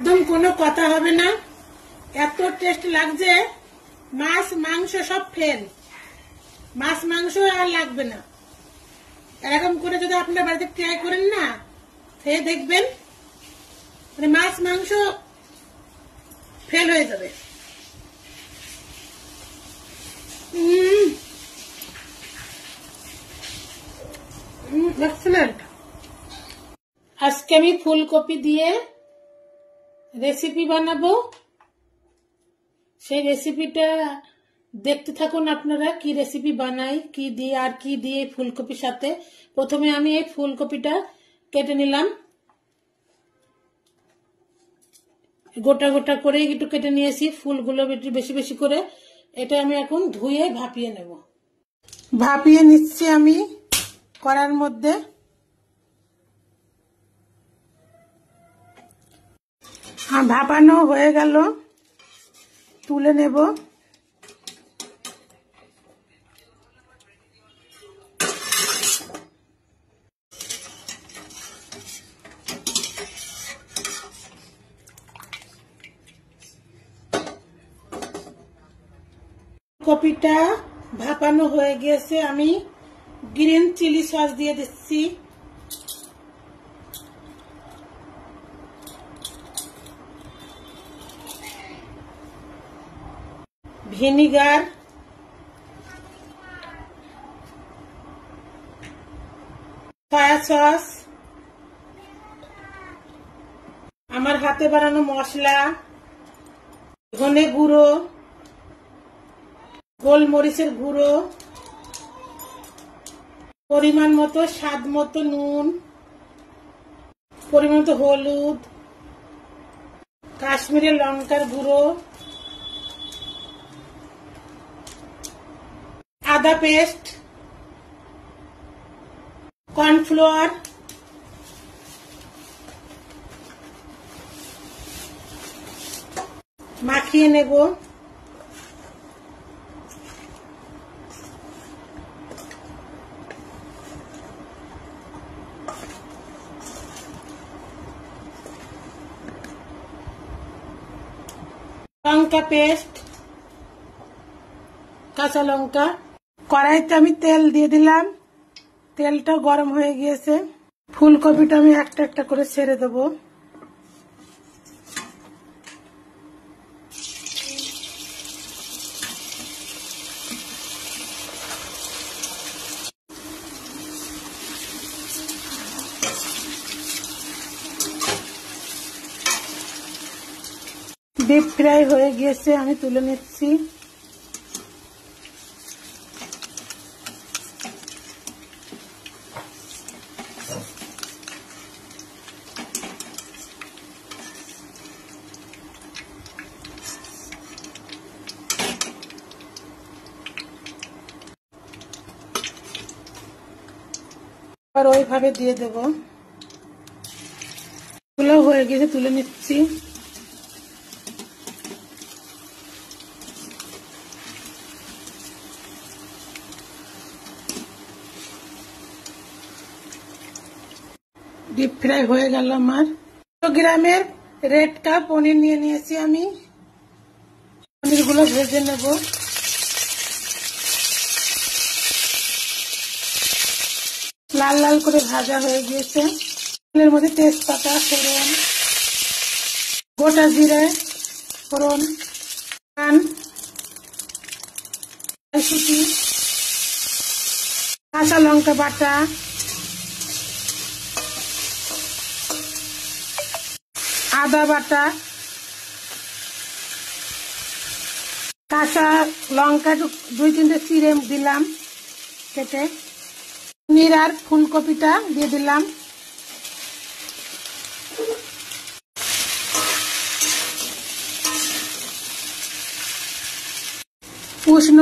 একদম কোনো কথা হবে না, এত টেস্ট লাগছে। মাছ মাংস সব ফেল, মাছ মাংস আর লাগবে না। এরকম করে যদি আপনার বাড়িতে ট্রাই করেন না, খেয়ে দেখবেন মানে মাছ মাংস ফেল হয়ে যাবে। এক্সেলেন্ট। আজকে আমি ফুলকপি দিয়ে রেসিপি বানাবো। সেই রেসিপিটা দেখতে থাকুন আপনারা, কি রেসিপি বানাই, কি দিয়ে আর কি দিয়ে ফুলকপির সাথে। প্রথমে আমি এই ফুলকপিটা কেটে নিলাম, গোটা গোটা করে একটু কেটে নিয়েছি, ফুলগুলো একটু বেশি বেশি করে। এটা আমি এখন ধুয়ে ভাপিয়ে নেব। ভাপিয়ে নিচ্ছি আমি কড়ার মধ্যে। ভাপানো হয়ে গেল, তুলে নেব। কপিটা ভাপানো হয়ে গিয়েছে, আমি গ্রিন চিলি সস দিয়ে দিচ্ছি। ভিনিগার, সয়া সস, আমার হাতে বানানো মশলা, ধনে গুঁড়ো, গোলমরিচের গুঁড়ো, পরিমাণ মতো স্বাদ মতো নুন, পরিমাণ মতো হলুদ, কাশ্মীরি লঙ্কার গুঁড়ো, আদা পেস্ট, কর্নফ্লাওয়ার, মাখিয়ে নেব। লঙ্কা পেস্ট, কাঁচা লঙ্কা। কড়াইতে আমি তেল দিয়ে দিলাম, তেলটা গরম হয়ে গিয়েছে। ফুলকপিটা আমি একটা একটা করে ছেড়ে দেব। ডিপ ফ্রাই হয়ে গিয়েছে, আমি তুলে নিচ্ছি। আর ওইভাবে দিয়ে দেব। তুলো হয়ে গেছে, তুলে নিচ্ছি। ডিপ ফ্রাই হয়ে গেল আমার। 100 গ্রামের রেড কাপ পনির নিয়ে নিয়েছি আমি। পনিরগুলো ভেজে নেব। লাল লাল করে ভাজা হয়ে গিয়েছে। তেলের মধ্যে তেজপাতা, ফোড়ন, গোটা জিরে, ফোড়ন, কাঁচা লঙ্কা বাটা, আদা বাটা, কাঁচা লঙ্কা 2-3টে চিড়ে দিলাম কেটে। পনির আর ফুলকপিটা দিয়ে দিলাম। উষ্ণ